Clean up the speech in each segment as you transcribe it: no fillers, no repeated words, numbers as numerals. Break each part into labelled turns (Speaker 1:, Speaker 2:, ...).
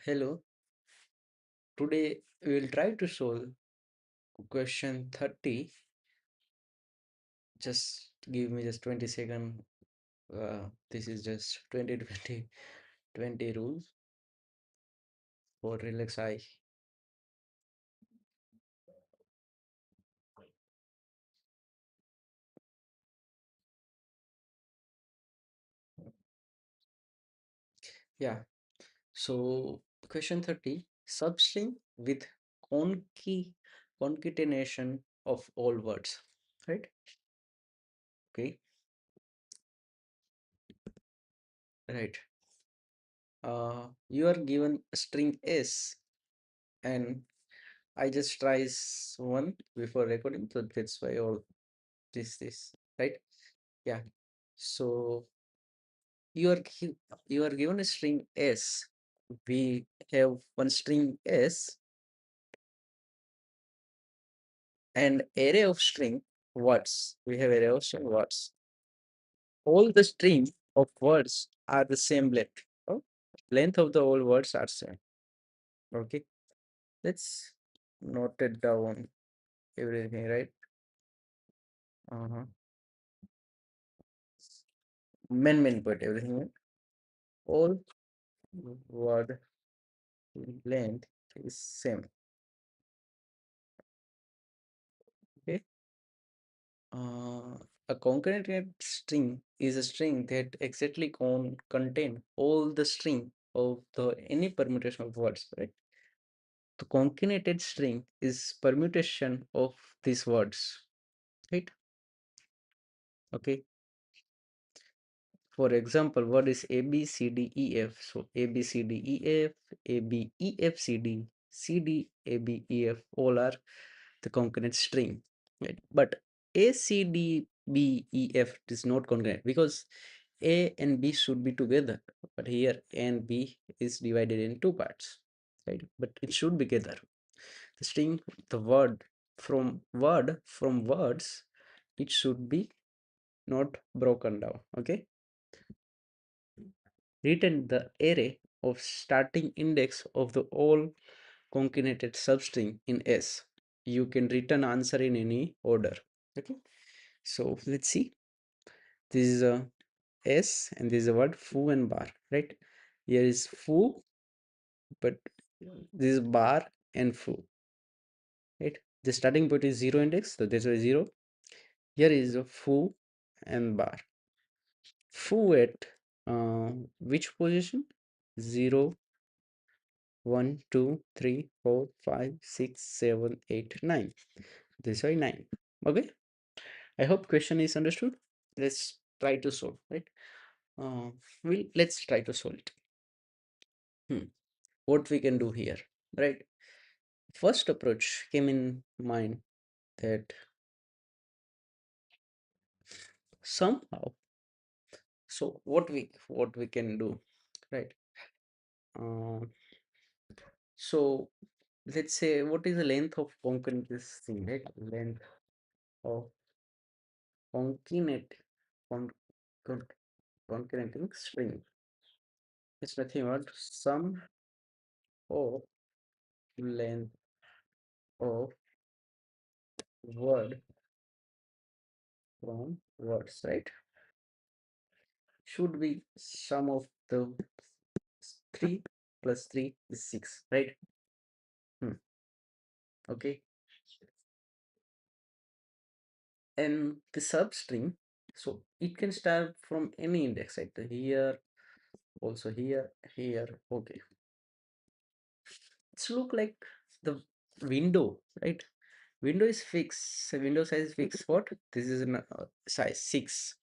Speaker 1: Hello. Today we will try to solve question 30. Just give me just 20 second. This is just 20 rules for relax eye. Yeah. So question 30. Substring with conki concatenation of all words. Right? Okay. Right. You are given a string S and I just tries one before recording, so that's why all this right. Yeah, so you are you are given a string s. We have one string s and array of string words. We have array of string words. All the string of words are the same length. Oh, length of the all words are same. Okay, let's note it down everything, right? Uh-huh. Main point everything, right? All word length is same. Okay. A concatenated string is a string that exactly contain all the string of the any permutation of words, right? The concatenated string is permutation of these words, right? Okay. For example, what is A B C D E F? So A B C D E F, A B E F C D, C D A B E F, all are the concatenate string, right? But A C D B E F is not concatenate because A and B should be together, but here A and B is divided in two parts, right? But it should be together. The string, the word from words, it should be not broken down. Okay, return the array of starting index of the all concatenated substring in S. You can return answer in any order. Okay, so let's see. This is a S and this is a word foo and bar, right? Here is foo, but this is bar and foo, right? The starting point is zero index, so this is zero. Here is a foo and bar. Foo at which position? 0, 1, 2, 3, 4, 5, 6, 7, 8, 9. This is 9. Okay. I hope question is understood. Let's try to solve, right? Uh, let's try to solve it. What we can do here, right? First approach came in mind that somehow, so what we can do, right? Uh, so let's say what is the length of concatenate this thing, right? Length of concatenate con, con, concatenating string. It's nothing but sum of length of word from words, right? Should be sum of the 3 plus 3 is 6, right? Okay, and the substring, so it can start from any index, right? Here, also here, here. Okay, it's look like the window, right? Window is fixed, so window size is fixed. What this is an size 6.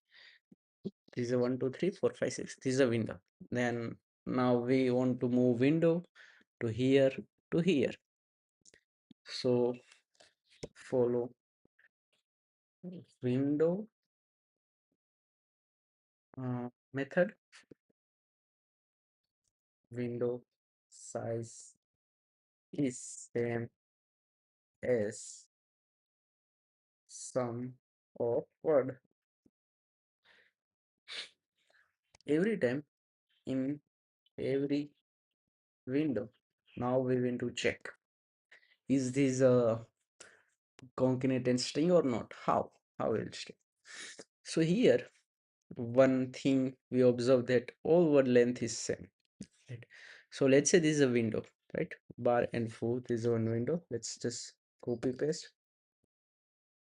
Speaker 1: This is a 1 2 3 4 5 6. This is a window. Then now we want to move window to here to here. So follow window method. Window size is same as sum of word. Every time in every window. Now we want to check, is this a concatenated string or not? How will string? So here one thing we observe that all word length is same, right? So let's say this is a window, right? Bar and foo, this is one window. Let's just copy paste.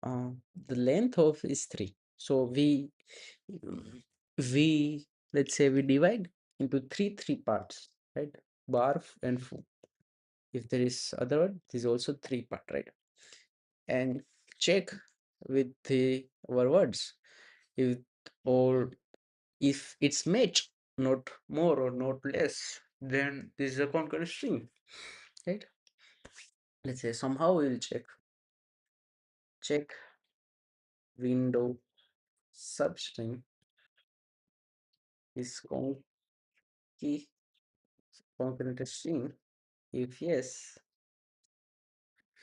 Speaker 1: The length of is 3. So we let's say we divide into three parts, right? Bar and foo. If there is other word, this is also 3 part, right? And check with the our words if, or if it's match, not more or not less, then this is a concurrent string, right? Let's say somehow we'll check window substring is concurrent string. If yes,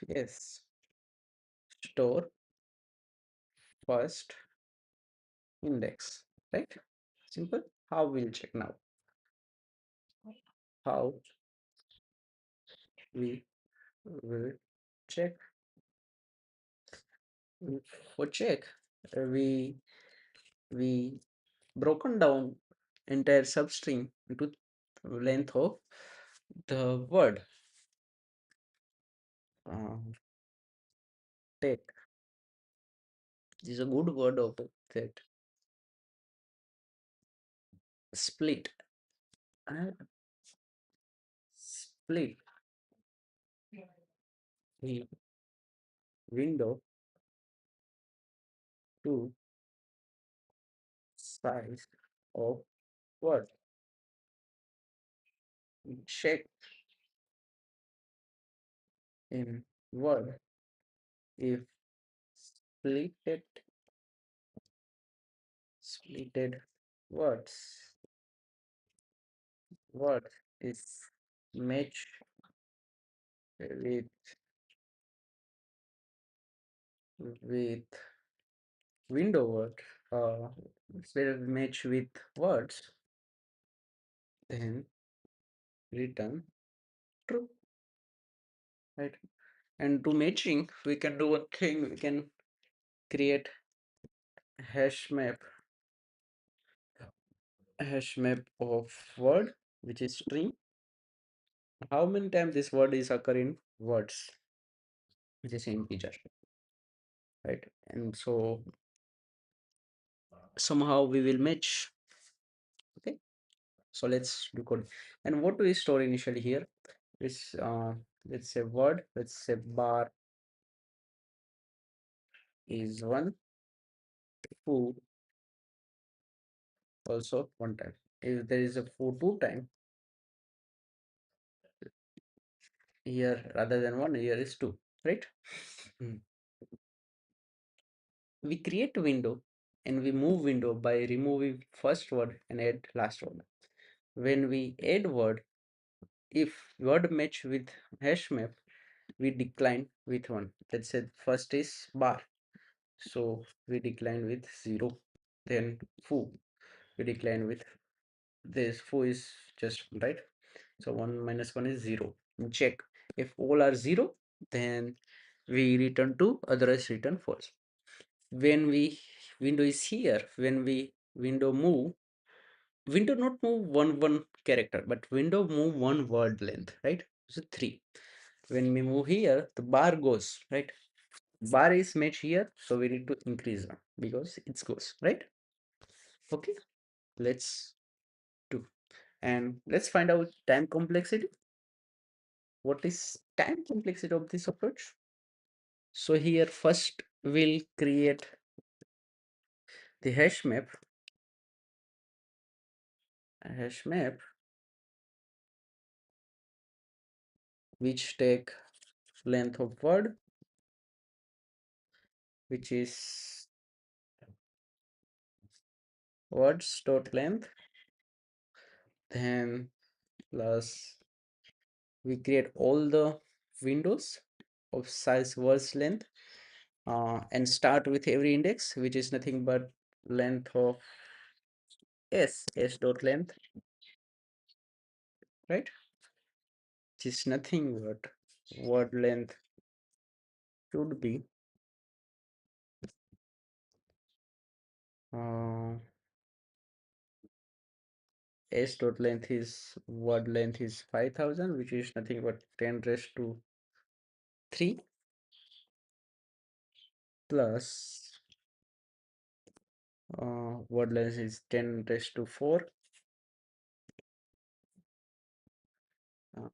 Speaker 1: yes, store first index, right? Simple. How we'll check now? How we will check? For check, we broken down entire substring into length of the word. Take, this is a good word of that. Split, uh, split the window to size of word. Check in word if splitted splitted words word is match with with window word, spelled match with words, then return true, right? And to matching we can do one thing, we can create hash map of word which is string. How many times this word is occur in words, which is integer, right? And so somehow we will match. Okay, so let's do code. And what do we store initially here is let's say word, let's say bar is 1, foo also 1 time. If there is a foo 2 time here rather than 1, here is 2, right? We create a window and we move window by removing first word and add last word. When we add word, if word match with hash map, we decline with 1. Let's say first is bar, so we decline with 0. Then foo, we decline with this. Foo is just right, so 1 minus 1 is 0. And check if all are 0, then we return true, otherwise return false. When we window is here, when we window move, window not move one character, but window move one word length, right? So 3. When we move here, the bar goes, right? Bar is match here, so we need to increase one because it goes, right? Okay, let's do. And let's find out time complexity. What is time complexity of this approach? So here first we'll create the hash map which take length of word, which is words dot length, then plus we create all the windows of size words length, and start with every index which is nothing but length of s dot length, right? which is nothing but word length should be uh, s dot length is word length is 5000, which is nothing but 10 raised to 3 plus word length is 10 raised to 4,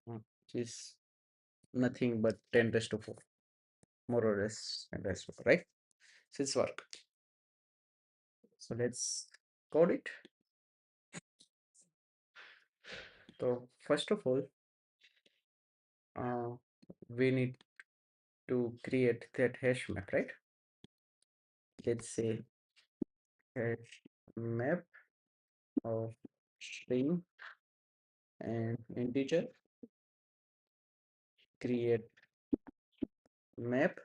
Speaker 1: which is nothing but 10 raised to 4, more or less 10 raised to 4, right? So it's work. So let's code it. So first of all, uh, we need to create that hash map, right? Let's say hash map of string and integer, create map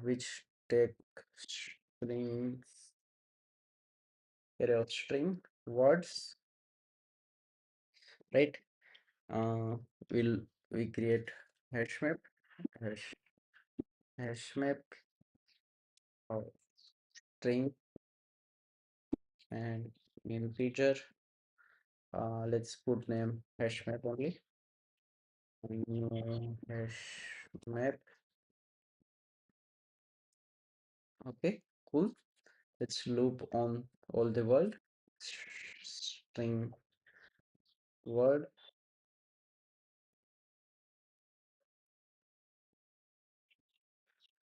Speaker 1: which take strings, array of string words, right? uh, will we create hash map hash, hash map of string and integer. Let's put name hash map only. Hash map. Okay, cool. Let's loop on all the world. String word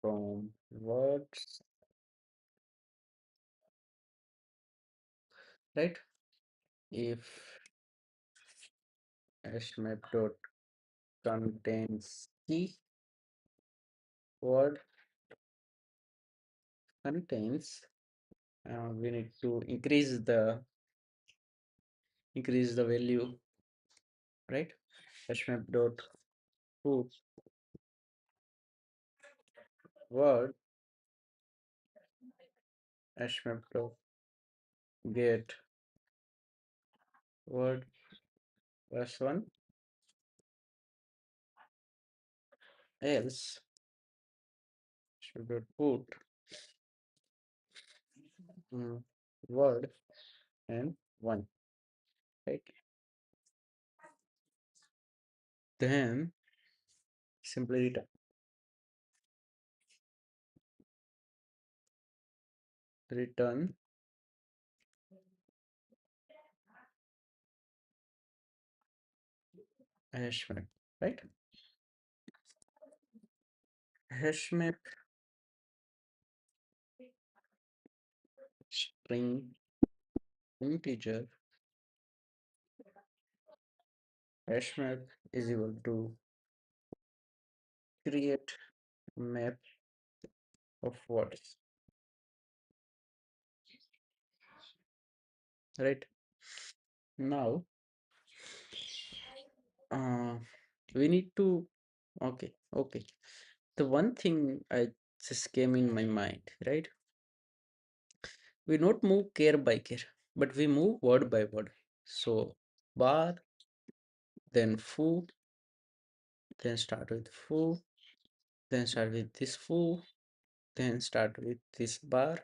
Speaker 1: from words, right? If hash map dot contains key word contains, we need to increase the value, right? Hash map dot put word hash map dot get word plus one, else should dot put word and one, right? Then simply return hash map, right? Hash map string integer hash map is equal to create map of words, right? Now uh, we need to okay, the one thing I just came in my mind, right? We not move care by care, but we move word by word. So bar, then foo, then start with foo, then start with this foo, then start with this bar.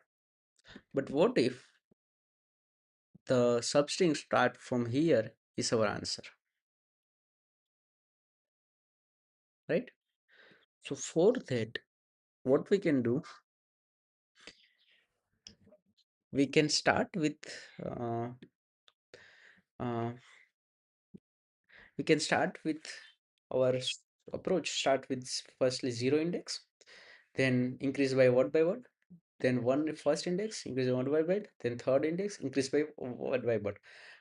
Speaker 1: But what if the substring start from here is our answer, right? So for that, what we can do, we can start with uh, uh, we can start with our approach. Start with firstly zero index, then increase by word, then one first index, increase by word by word, then third index, increase by word by word,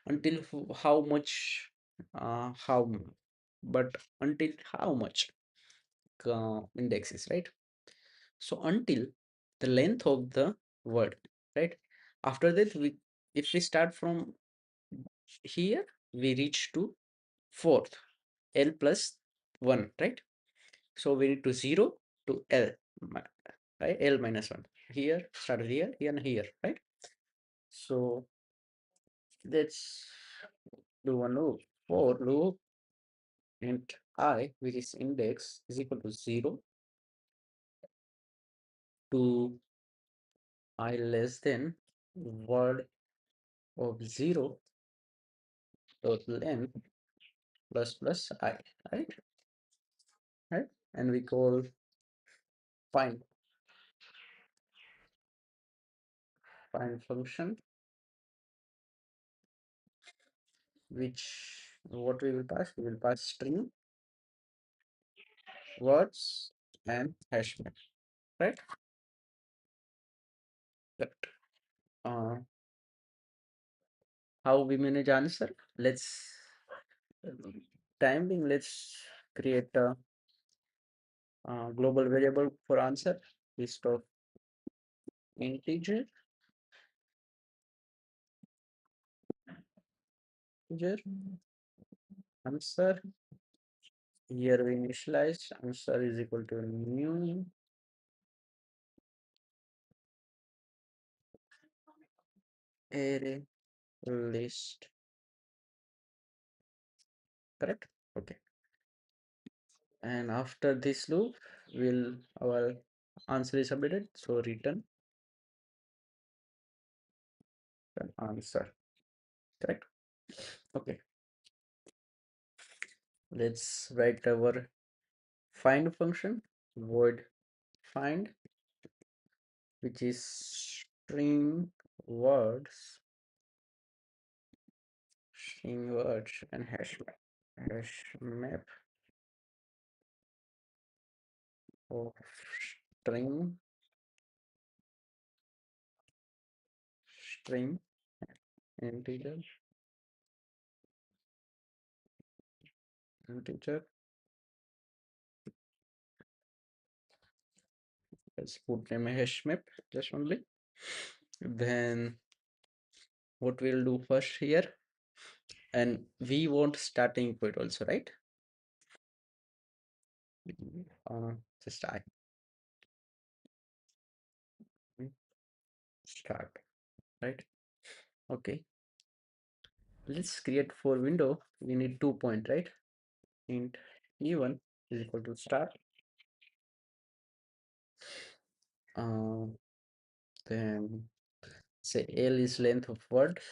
Speaker 1: until how much, how, but until how much indexes, right? So until the length of the word, right? After that, we if we start from here, we reach to fourth, L plus 1, right? So we need to 0 to L, right? L minus 1. Here, start here, here, and here, right? So let's do one loop, for loop, int I, which is index, is equal to 0 to I less than word of 0 dot length plus I, right? Right? And we call find function, which what we will pass? We will pass string, words, and hash map, right? But how we manage answer? Let's time being, let's create a global variable for answer, list of integer, integer answer. Here we initialize answer is equal to new array list, correct? Okay. And after this loop, will our answer is submitted. So return an answer, correct? Okay. Let's write our find function, void find, which is string words, and hash map of string string integer integer. Let's put name a hash map just only. Then what we'll do first here, and we want starting point also, right? uh, just I start, right? Okay, let's create for window. We need 2 point, right? Int e1 is equal to start. uh, then say L is length of words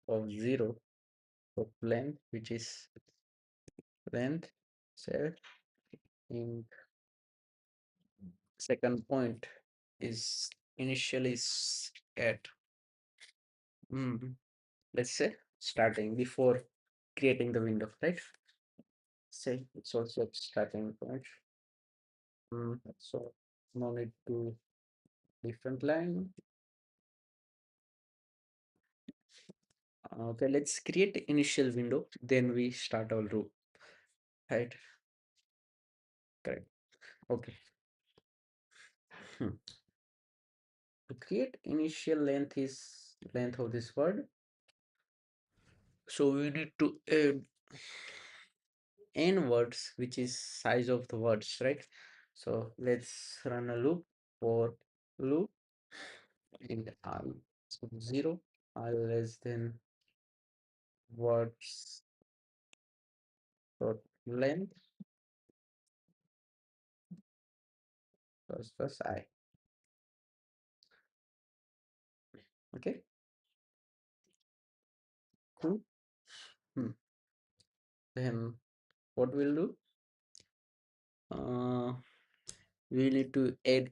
Speaker 1: of 0 of length, which is length. Say in second point is initially at let's say starting before creating the window, right? Say it's also at starting point. So no need to different line. Okay, let's create initial window, then we start our loop, right? Correct. Okay. To create initial length is length of this word, so we need to add n words, which is size of the words, right? So let's run a loop for loop in I 0, I less than words dot length plus I. Okay, cool. Then what we'll do, uh, we need to add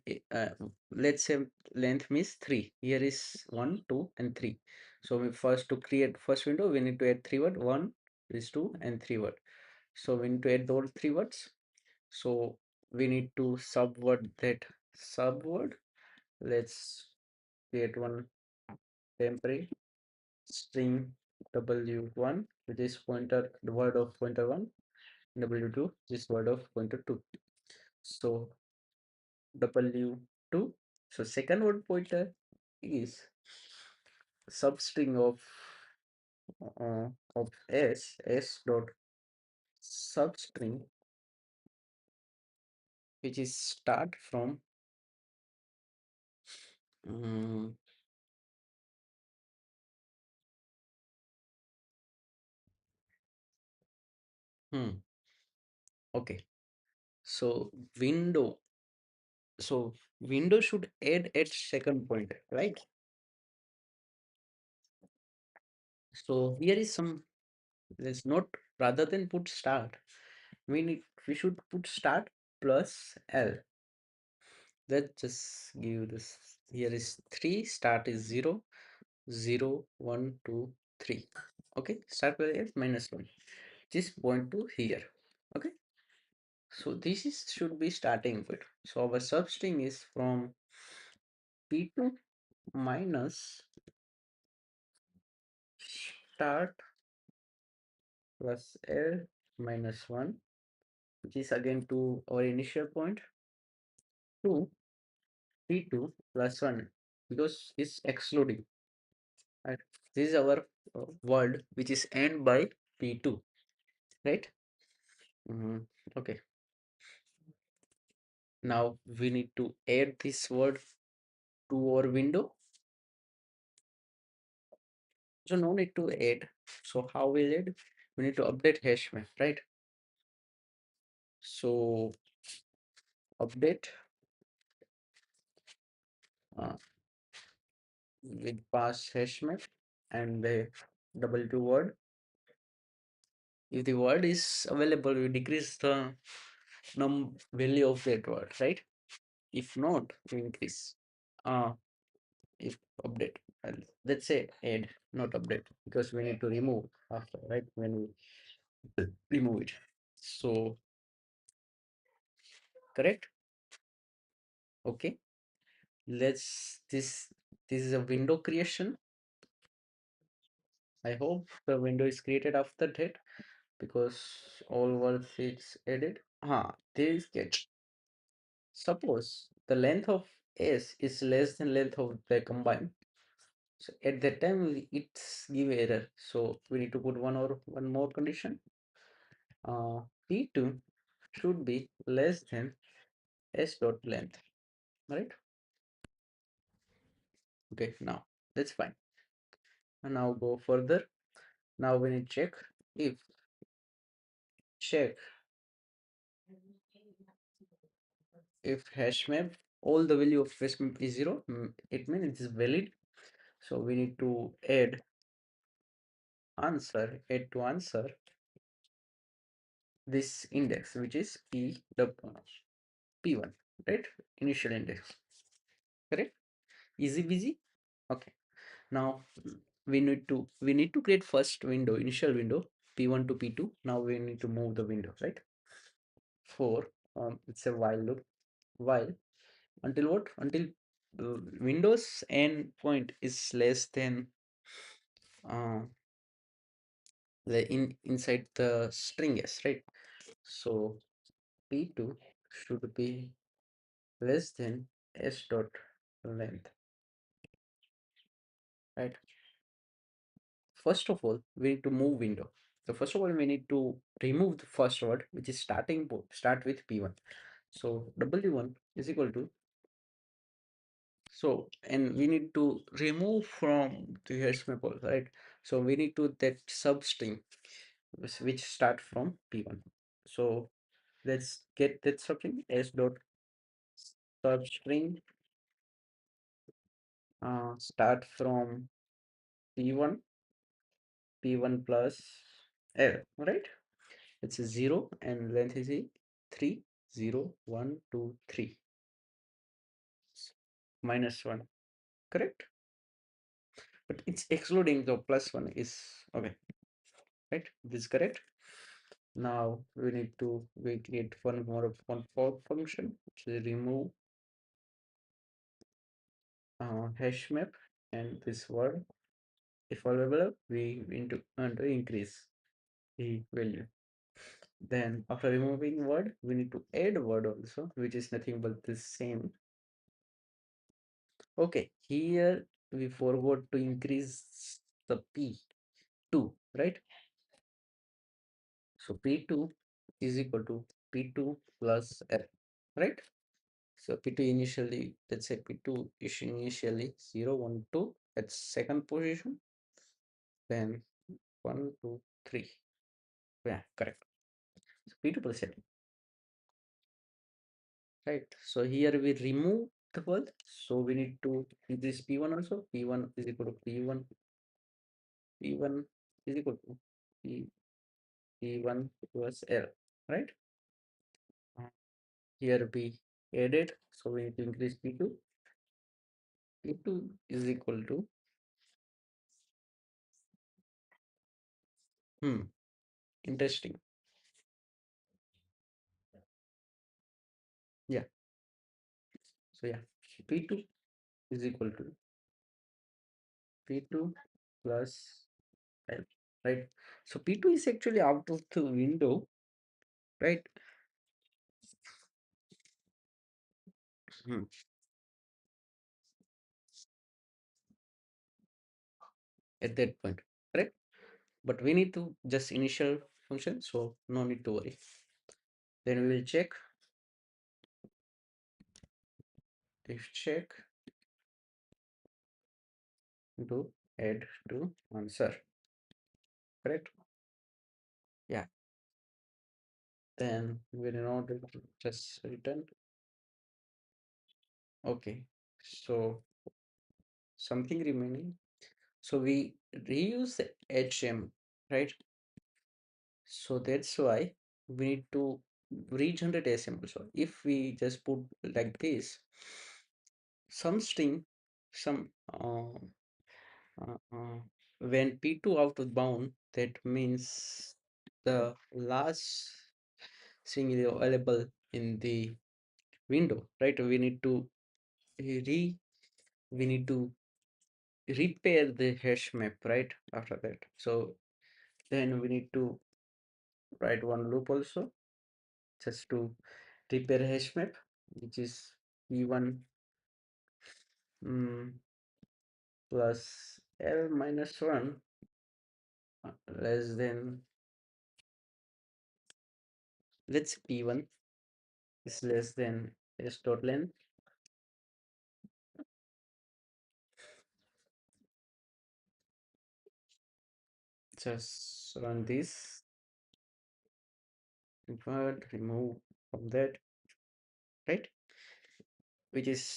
Speaker 1: let's say length means 3. Here is 1, 2, and 3. So we first to create first window, we need to add 3 word. 1 is 2 and 3 word. So we need to add those 3 words. So we need to subword that subword. Let's create one temporary string w1, which is pointer, the word of pointer 1, w2 this word of pointer 2. So w2, so second word pointer is substring of s dot substring, which is start from um, Hmm. Okay. So window. So window should add at second point, right? So here is some. Let's not, rather than put start, we should put start plus L. Let's just give this. Here is 3. Start is 0, 0, 1, 2, 3. Okay. Start with L minus 1. Just point to here. Okay. So this is should be starting point. So our substring is from P2 minus start plus L minus 1, which is again to our initial point, to P2 plus 1, because it's excluding. Right? This is our word which is end by P2, right? Mhm. Okay. Now we need to add this word to our window. So no need to add. So how will it? We need to update hash map, right? So update uh, with pass hash map and the double to word. If the word is available, we decrease the num value of that word, right? If not, we increase. Uh, if update, and let's say add, not update, because we need to remove after, right? When we remove it. So correct. Okay. This is a window creation. I hope the window is created after that, because all words is added. There is catch. Suppose the length of S is less than length of the combined. So at that time it's give error. So we need to put one more condition. P2 should be less than S dot length. Right? Okay, now that's fine. And now go further. Now we need check if check if hash map, all the value of hash map is 0, it means it is valid. So we need to add add to answer this index, which is P1, right? Initial index, correct? Easy busy. Okay. Now we need to create first window, initial window, P1 to P2. Now we need to move the window, right? For it's a while loop. While until what? Until Windows endpoint is less than uh, inside the string s, right? So P2 should be less than s dot length, right? First of all, we need to move window. So first of all, we need to remove the first word, which is start with P1. So W1 is equal to, so, and we need to remove from the hash map also, right? So we need to that substring which start from P1. So let's get that substring s dot substring start from P1, P1 plus L, right? It's a 0 and length is a 3, 0, 1, 2, 3, minus 1, correct? But it's excluding the plus 1 is okay, right? This is correct. Now we create one more of one for function, which is remove hash map, and this word, if available, we want to increase the value. Then after removing word, we need to add word also, which is nothing but the same. Okay, here we forgot to increase the P2, right? So P2 is equal to P2 plus L, right? So P2 initially, let's say P2 is initially 0, 1, 2 at second position, then 1, 2, 3. Yeah, correct. So P2 plus L, right? So here we remove the word, so we need to increase P1 also. P1 is equal to P1. P1 is equal to P, P1 plus L, right? Uh, Here we added, so we need to increase P2. P2 is equal to, interesting. Yeah. So yeah, P2 is equal to P2 plus L, right? So P2 is actually out of the window, right? Hmm. At that point, correct? But we need to just initial function, so no need to worry. Then we will check, if check to add to answer, correct? Yeah. Then we know to just return. Okay. So something remaining. So we reuse the HM, right? So that's why we need to regenerate SM also. If we just put like this, some string, some when P2 out of bound, that means the last string is available in the window, right? We need to repair the hash map right after that. So then we need to write one loop also just to repair hash map, which is p1 plus l minus 1 less than, let's p1 is less than s dot length. Just run this, invert, remove from that, right? Which is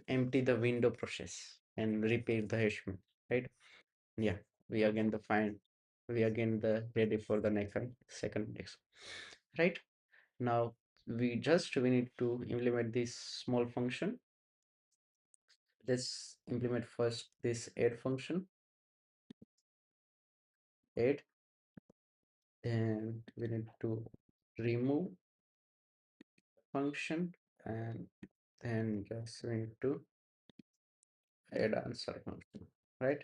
Speaker 1: empty the window process and repair the hash map, right? Yeah, we again the find, we again the ready for the next second index, right? Now we need to implement this small function. Let's implement first this add function, add, then we need to remove function, and then just we need to add answer function, right?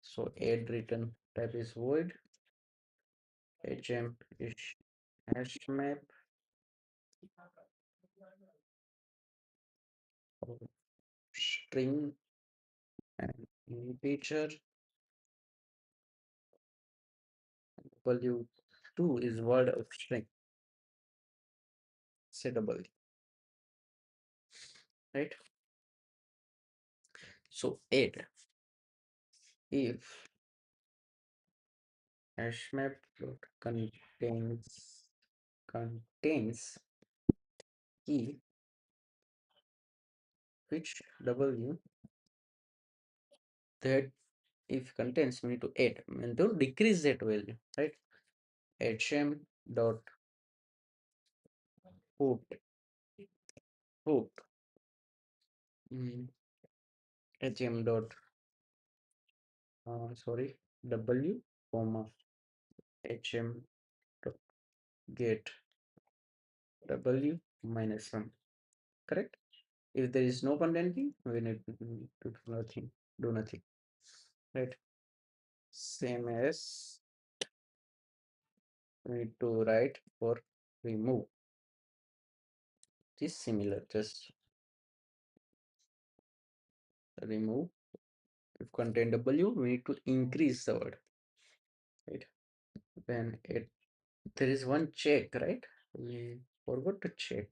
Speaker 1: So add return type is void, hm is hash map of string and integer, w2 is word of string, say double, right? So add, if hashmap contains key which w, that if contains, we need to add and don't decrease that value, right? hm dot put mm, hm dot sorry, w comma hm dot get w minus 1, correct? If there is no contenting, we need to do nothing, right? Same as we need to write for remove, it is similar, just remove, if contain w, we need to increase the word, right? Then it, there is one check, right? We forgot to check.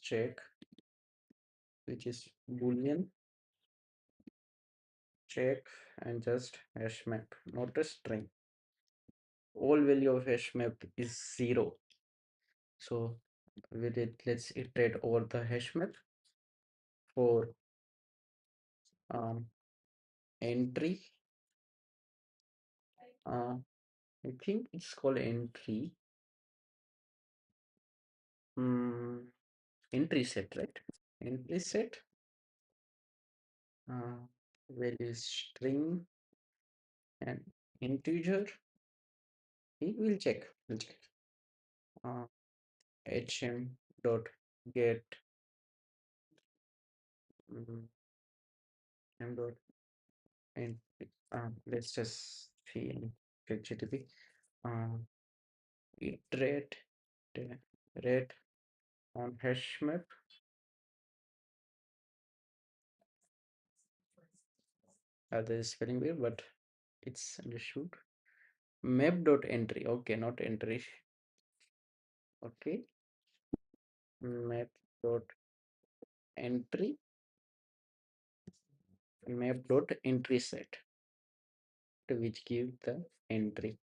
Speaker 1: check, which is boolean check, and just hash map, not a string. All value of hash map is 0. So with it, let's iterate over the hash map for um, entry. I think it's called entry. Entry set, right? Entry set. Value is string and integer. We'll check. We'll check. Hm dot get m dot and let's just see in HTTP. Iterate rate on hash map. There is spelling weird, but it's understood. Map dot entry. Okay, not entry. Okay. Map dot entry. Map dot entry set, which give the entry.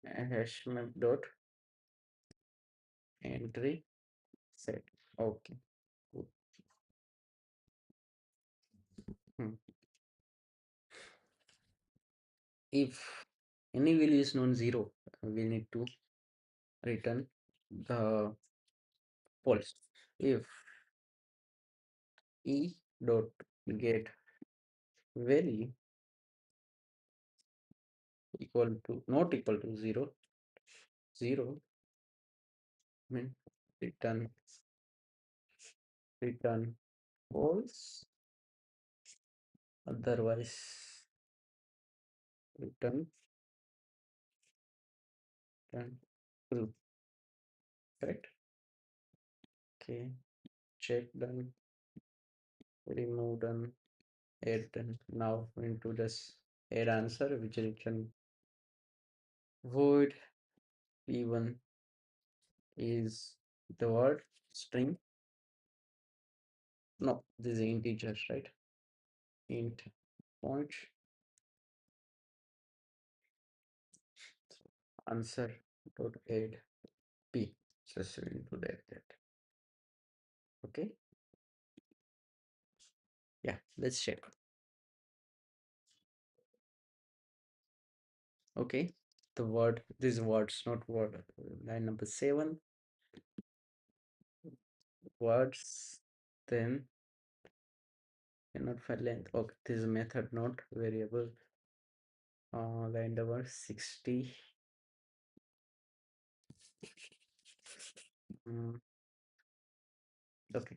Speaker 1: Hash map dot entry set. Okay. Good. If any value is non-zero, we need to return the false. If e dot get value equal to not equal to 0, 0 mean return false, otherwise return true. Correct. Okay, check done, remove done, add done. Now into this add answer, which return void p1 is the word string. No, this is integer, right? Int point answer dot add p. Just into that. Okay. Yeah, let's check. Okay, the word, these words, not word. Line number 7. Words, then cannot find length. Okay, this is method, not variable. Line number 60. Okay,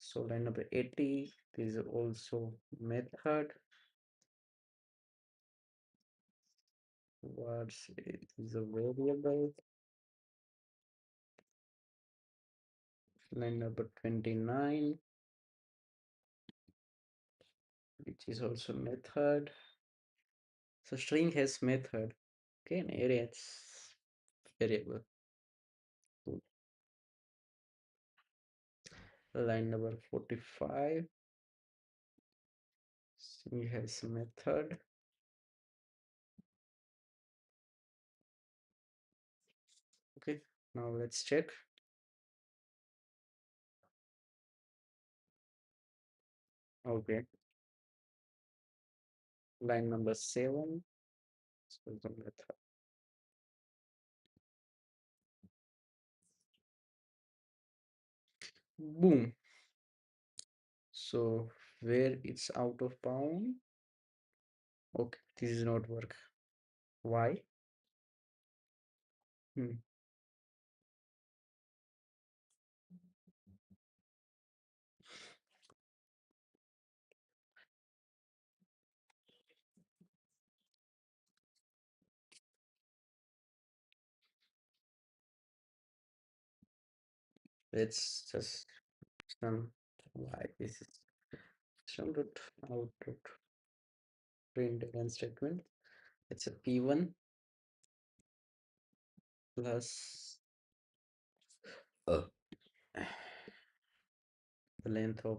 Speaker 1: so line number 80. This is also method. Words is a variable. Line number 29, which is also method. So string has method. Okay, and array it's variable. Cool. Line number 45, string has method. Okay, now let's check. Okay, line number 7, so the method. Boom. So where it's out of bound. Okay, this is not work. Why? Let's just why this is some dot out dot print again statement. It's a p1 plus the length of,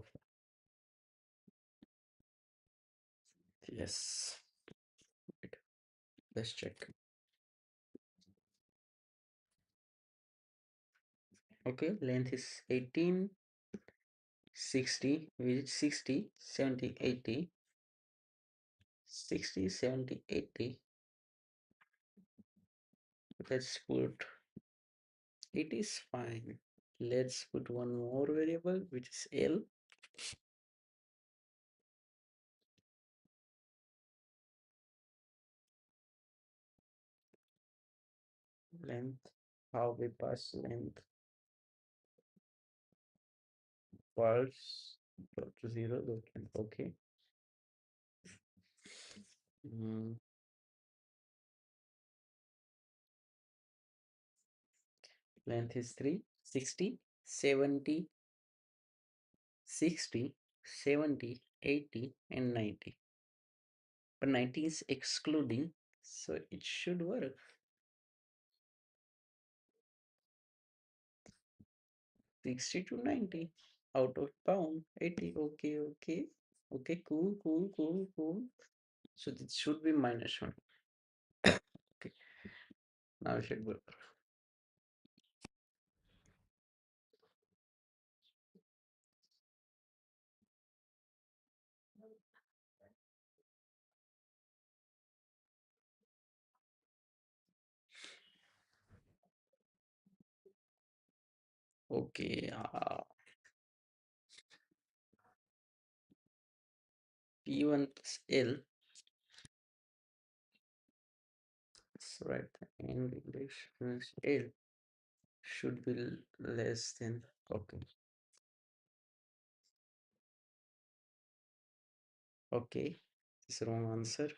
Speaker 1: yes, wait, let's check. Okay, length is 18, 60, which is 60, 70, 80, 60, 70, 80. Let's put, it is fine. Let's put one more variable, which is L. Length, how we pass length, false, dot to 0, okay. Mm, length is 3, 60, 70, 60, 70, 80, and 90. But 90 is excluding, so it should work. 60 to 90, out of bound, 80, okay, okay. Okay, cool, cool, cool, cool. So this should be -1. Okay, now it should work. Okay, P1 plus L, so right, and English plus L should be less than, okay, okay, it's wrong answer.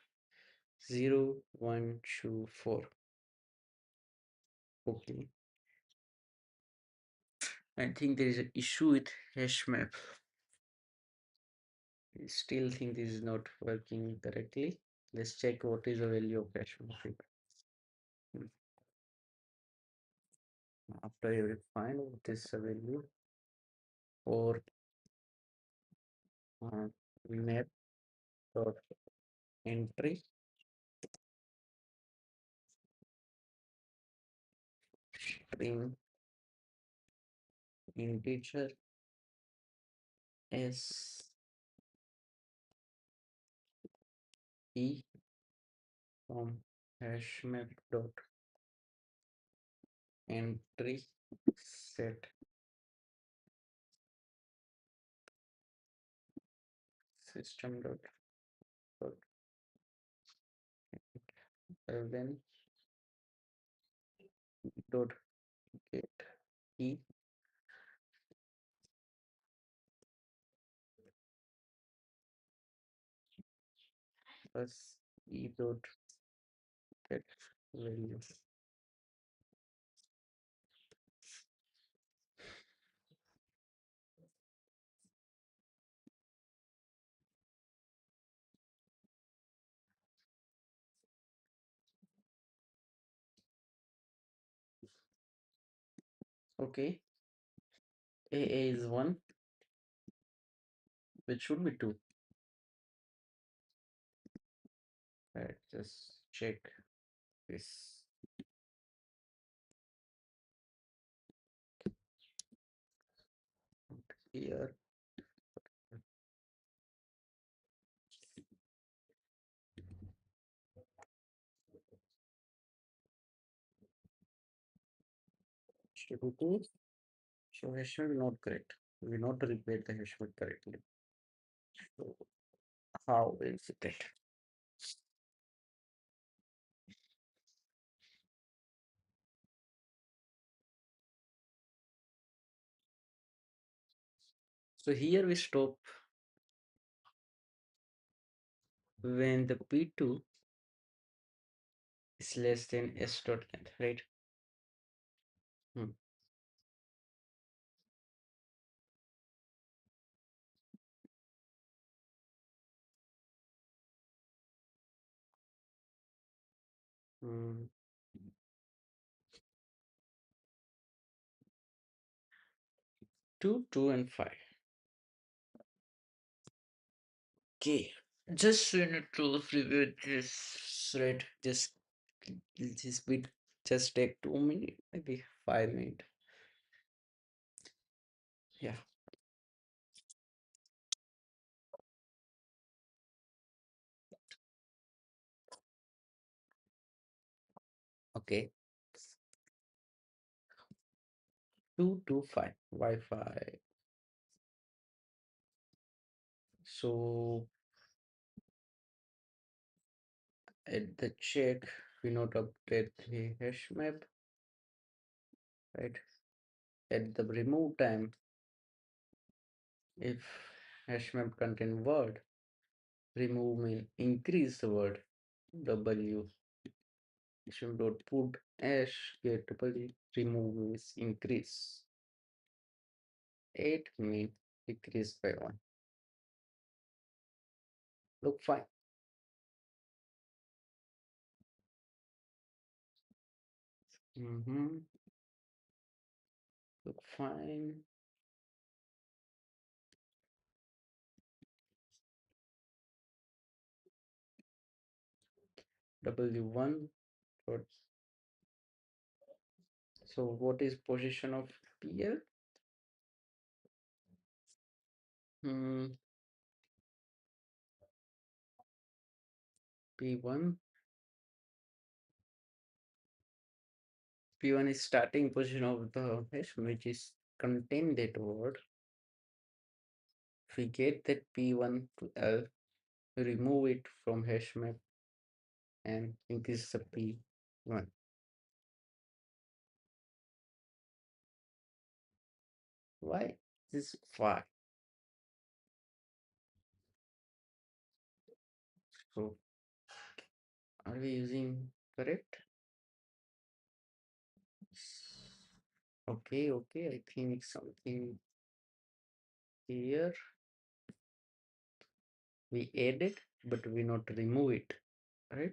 Speaker 1: 0, 1, 2, 4. Okay, I think there is an issue with hash map. I still think this is not working correctly. Let's check what is the value of hash map. Hmm. After you will find what is the value for map dot entry string integer s e from hash map dot entry set system dot then dot get e plus e dot get value. Okay, a is 1, which should be 2. Right, just check this. Here, should be 2. So hash map not correct. We not repeat the hash map correctly. So how is it? So here we stop when the P2 is less than S dot length, right? Hmm. Hmm. 2, 2, and 5. Okay, just you need to review this, right? Just bit, just take 2 minutes, maybe 5 minutes. Yeah. Okay. 225 Wi-Fi. So at the check, we not update the hash map, right? At the remove time, if hash map contain word, remove mean increase the word W. Should dot put hash get W, remove means increase. 8 mean decrease by 1. Look fine. Mm-hmm. Look fine. W1 dot. So what is position of PL? Hmm. P1. P1 is starting position of the hash which is contain that word. If we get that P1 to L, remove it from hash map and increase the P1. Why? This is 5. So are we using correct? Okay, okay. I think something here we added, but we not remove it, right?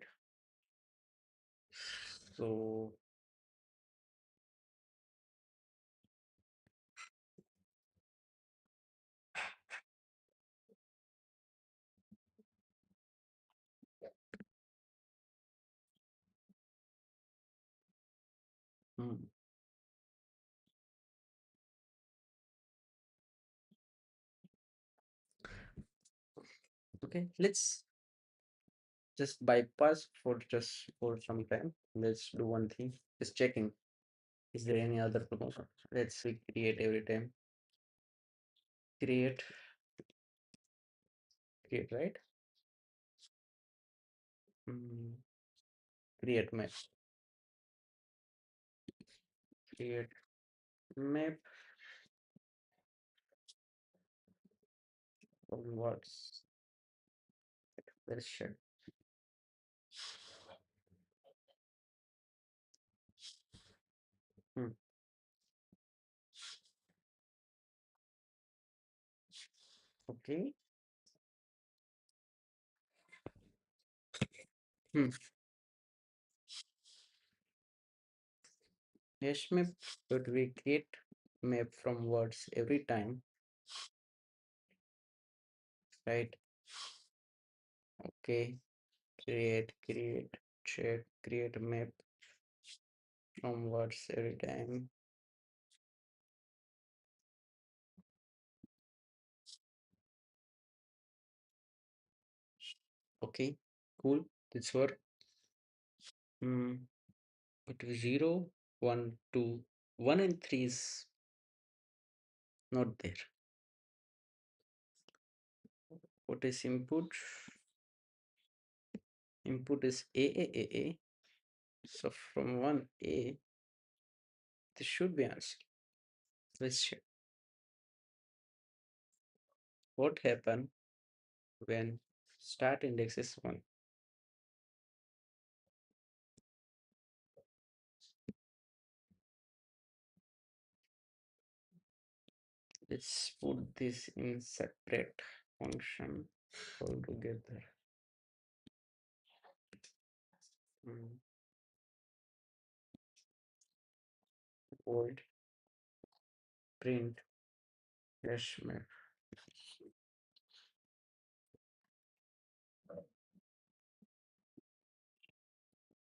Speaker 1: So hmm, okay, let's just bypass for some time. Let's do one thing. Just checking. Is there any other promotion? Let's see, create every time. Create, create, right? Mm, create map. Create map from words. Let's check. Hmm. Okay. Hmm. Hash map. But we create map from words every time, right? Okay. Create, check, create map from words every time. Okay, cool. This work. Hmm. But 0, 1, 2, 1 and 3 is not there. What is input? Input is A. So from 1A, this should be answer. Let's check. What happened when start index is 1? Let's put this in separate function altogether. Mm, void print hash map.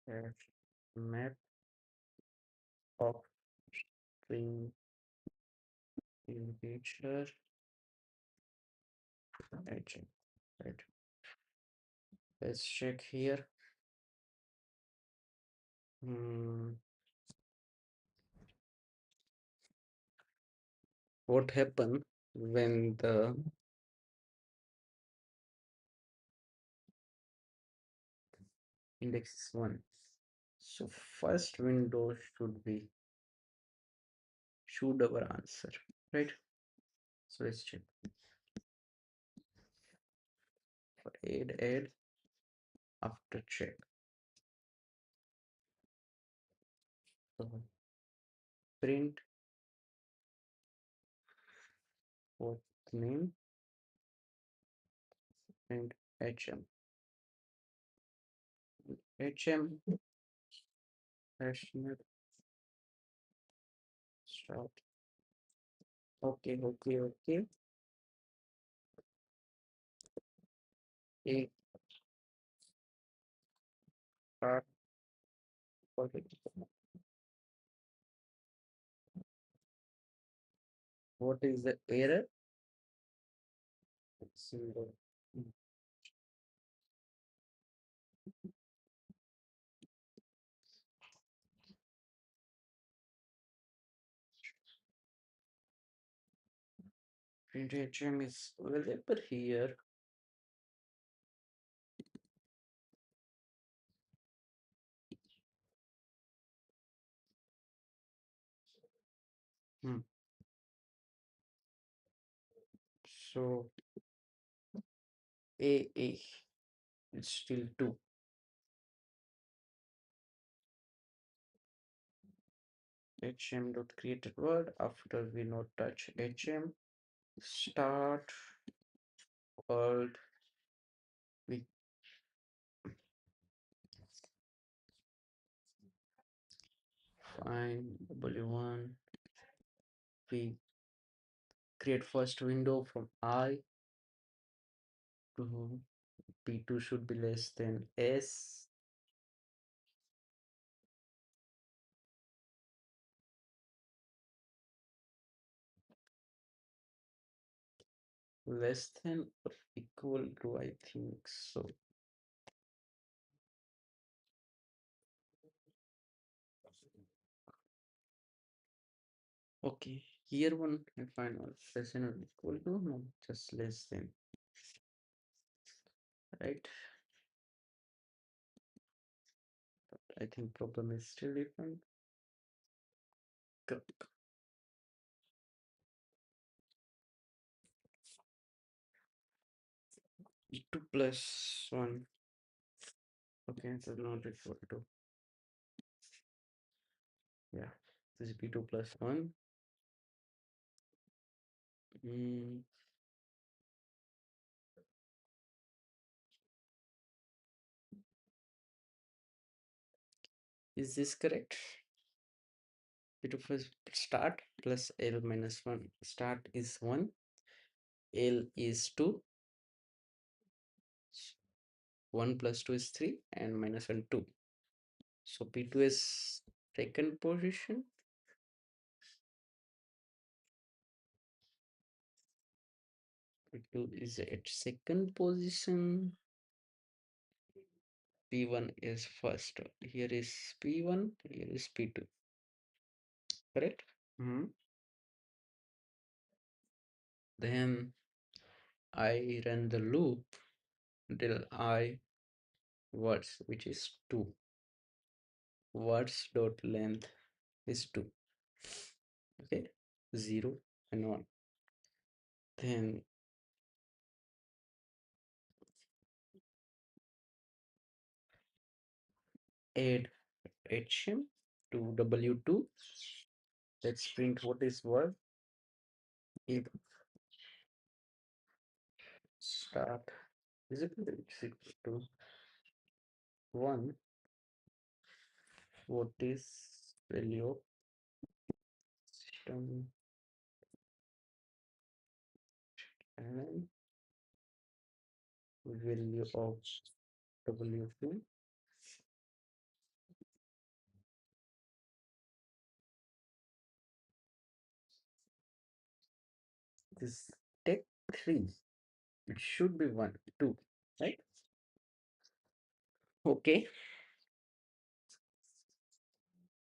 Speaker 1: hash map of string integer hm. Right. Let's check here. What happened when the index is 1? So first window should our answer, right? So let's check for add after check. So print what name and hm hash map start. Okay, a start. Perfect. What is the error? Single. Print hm is available here. So a it's still 2. hm dot created word after we not touch hm start world we find w1 we create first window from I to p2 should be less than s less than or equal to, I think so. Okay, here one I find less than or equal to, no, just less than, right? I think problem is still different. Correct. E2 plus 1. Okay, so not equal to. Yeah, this is p2 plus 1. Is this correct? P2 plus start plus L minus 1. Start is 1, L is 2, 1 plus 2 is 3, and minus 1, 2. So P2 is second position. P2 is at second position. P1 is first. Here is P1, here is P2. Correct? Then I run the loop till I words, which is 2. Words dot length is 2. Okay, 0 and 1. Then add hm to w2. Let's print what is word. If start is equal to 1, what is value of system and value of w2 this take 3. It should be 1, 2, right? Okay.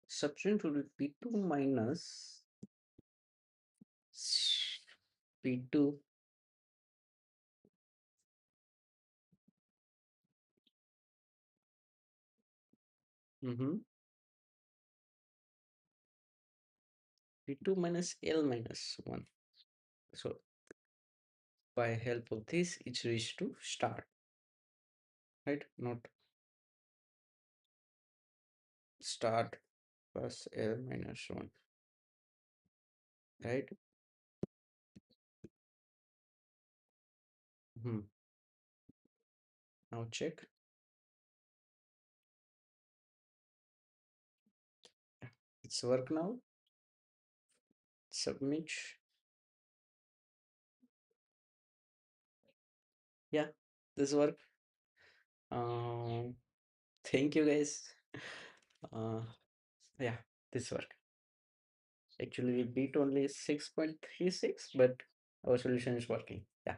Speaker 1: Substring would be P2 minus P2 mm-hmm, P2 minus L minus 1. So by help of this, it's reached to start, right? Not start plus L minus 1, right? Hmm. Now check. It's work now. Submit. Yeah, this work. Um, thank you guys. Uh, yeah, this work. Actually, we beat only 6.36, but our solution is working. Yeah.